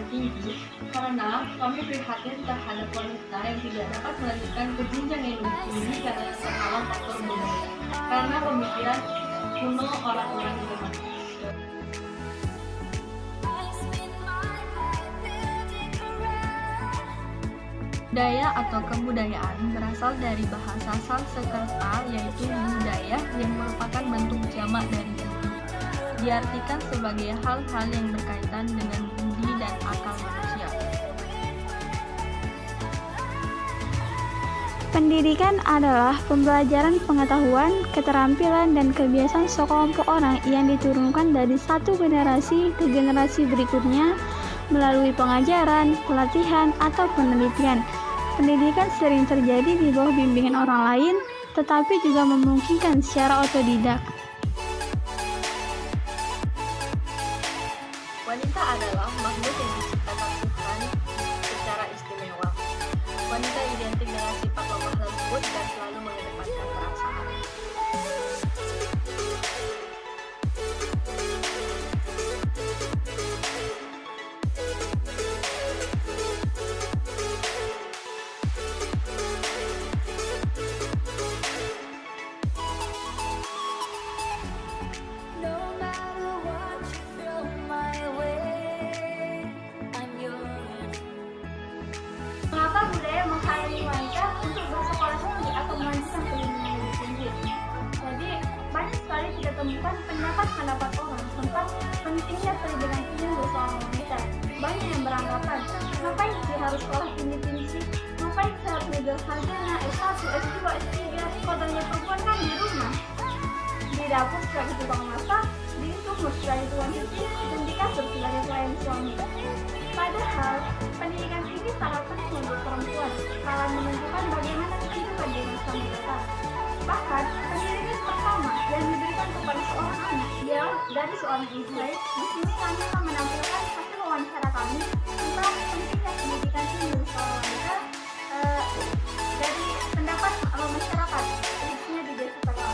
tinggi karena kami prihatin terhadap wanita yang tidak dapat melanjutkan ke jenjang yang lebih tinggi karena terhalang faktor budaya, karena pemikiran kuno orang-orang zaman. Budaya atau kebudayaan berasal dari bahasa Sanskerta, yaitu budaya yang merupakan bentuk jamak dari budi. Diartikan sebagai hal-hal yang berkaitan dengan budi dan akal manusia. Pendidikan adalah pembelajaran pengetahuan, keterampilan, dan kebiasaan sekelompok orang yang diturunkan dari satu generasi ke generasi berikutnya melalui pengajaran, pelatihan, atau penelitian. Pendidikan sering terjadi di bawah bimbingan orang lain, tetapi juga memungkinkan secara otodidak. Wanita adalah makhluk yang diciptakan Tuhan secara istimewa. Wanita identik dengan sifat lemah lembut dan selalu mengedepankan perasaan. Mengapa budaya menghalangi wanita untuk bersekolah tinggi atau melanjutkan pendidikan lebih tinggi? Jadi, banyak sekali kita temukan pendapat-pendapat orang tentang pentingnya pendidikan tinggi untuk seorang wanita. Banyak yang beranggapan, ngapain sih harus sekolah tinggi-tinggi sih? Ngapain sih harus ngejar sarjana, S1, S2, S3? Kodenya perempuan kan di rumah, di dapur sebagai tukang masak, di sumur sebagai tukang cuci, dan di kasur sebagai pelayan suami. Padahal, pendidikan tinggi sangat penting untuk perempuan karena menentukan bagaimana kehidupan di masa mendatang. Bahkan, pendidikan pertama yang diberikan kepada seorang anak ialah dari seorang ibu. Di sini kami akan menampilkan hasil wawancara kami tentang pentingnya pendidikan tinggi untuk seorang wanita dari pendapat masyarakat, khususnya di desa Tegal.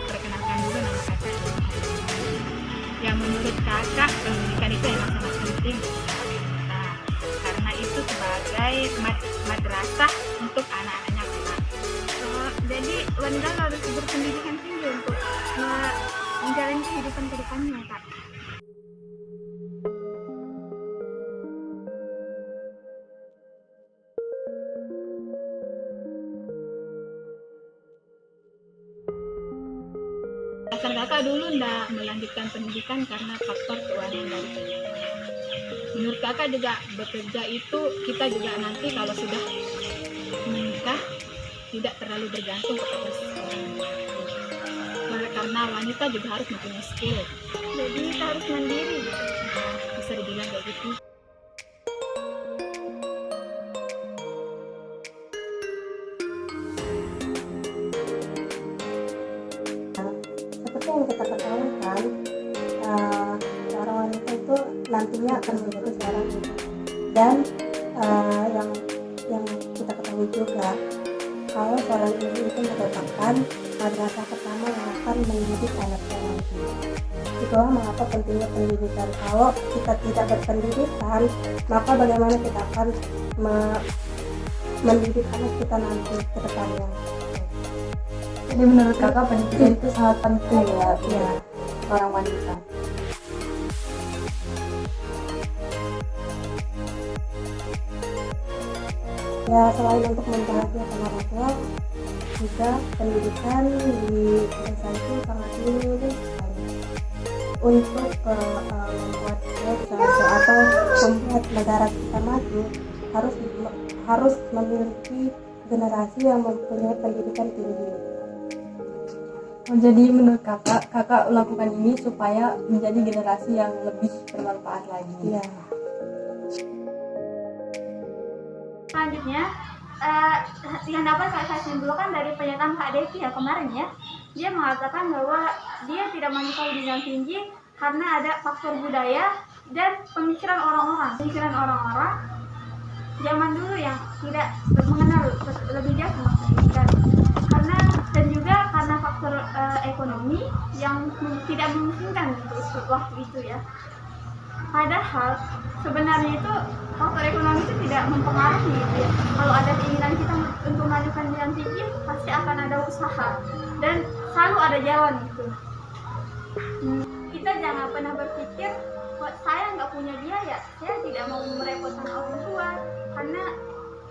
Perkenalkan dulu nama kakak. Yang menurut kakak pendidikan itu memang sangat penting kita, karena itu sebagai madrasah untuk anak-anaknya kelak. Jadi wanita harus berpendidikan tinggi untuk menjalani kehidupan ke depannya, Kak. Alasan kakak dulu ndak melanjutkan pendidikan karena faktor keuangan dari pendidikan. Menurut kakak juga bekerja itu kita juga nanti kalau sudah menikah tidak terlalu bergantung kepada seorang laki. Karena wanita juga harus mempunyai skill. Jadi kita harus mandiri. Bisa dibilang kayak gitu. Seperti yang kita ketahui kan, seorang wanita itu nantinya akan menjadi seorang ibu, dan yang kita ketahui juga kalau seorang ibu itu merupakan madrasah pertama yang akan mendidik anaknya nanti. Itulah mengapa pentingnya pendidikan. Kalau kita tidak berpendidikan, maka bagaimana kita akan mendidik anak kita nanti ke depannya. Jadi menurut kakak pendidikan itu sangat penting ya seorang wanita. Ya, selain untuk membahagiakan orang tua, juga pendidikan di desa itu sangat penting sekali untuk membuat desa atau membuat negara kita maju. Harus memiliki generasi yang mempunyai pendidikan tinggi. Jadi menurut kakak melakukan ini supaya menjadi generasi yang lebih bermanfaat lagi. Iya. Selanjutnya, yang dapat saya simpulkan dari pernyataan Kak Devi ya kemarin ya, dia mengatakan bahwa dia tidak menyukai jenjang tinggi karena ada faktor budaya dan pemikiran orang-orang. Pemikiran orang-orang zaman dulu yang tidak mengenal lebih jauh tentang pendidikan, dan juga karena faktor faktor ekonomi yang tidak memungkinkan untuk waktu itu ya. Padahal sebenarnya itu faktor ekonomi itu tidak mempengaruhi gitu ya. Kalau ada keinginan kita untuk maju pendidikan tinggi, pasti akan ada usaha dan selalu ada jalan gitu. Kita jangan pernah berpikir, kok saya nggak punya biaya, saya tidak mau merepotkan orang tua, karena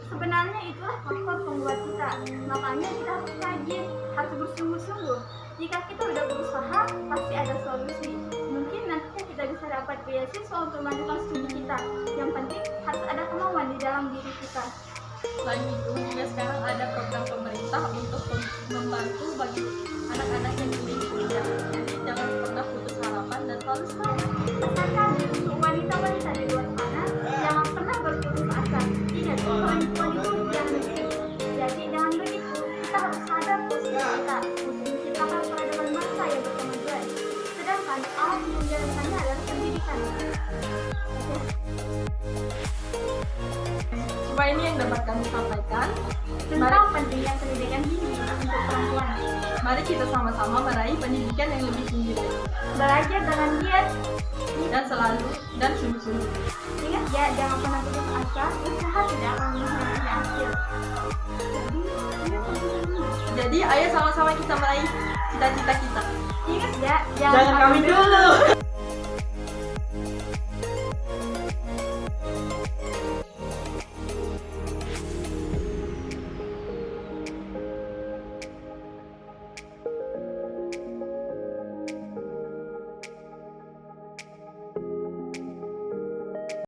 sebenarnya itulah faktor pembuat kita. Makanya kita harus rajin, harus bersungguh-sungguh. Jika kita udah berusaha, pasti ada solusi. Mungkin nantinya kita bisa dapat beasiswa untuk melanjutkan studi kita. Yang penting harus ada kemauan di dalam diri kita. Selain itu, juga sekarang ada program pemerintah untuk membantu bagi anak-anak yang ingin kuliah. Jadi jangan pernah putus harapan dan selalu semangat. Asalkan untuk wanita-wanita di luar sana, jangan pernah berputus asa. Ingat, perempuan itu yang lebih. Jadi dengan begitu, kita harus sadar posisi kita untuk menciptakan peradaban bangsa yang berkemajuan. Sedangkan alat yang menjalankannya adalah pendidikan. Cuma ini yang dapat kami sampaikan. Tentang pentingnya pendidikan tinggi untuk perempuan. Mari kita sama-sama meraih pendidikan yang lebih tinggi Belajar dengan giat. dan selalu dan sungguh-sungguh. Ingat ya, jangan pernah putus asa. Usaha tidak akan mengkhianati hasil. Jadi ayo sama-sama kita meraih cita-cita kita. Ingat ya, Jangan kami dulu.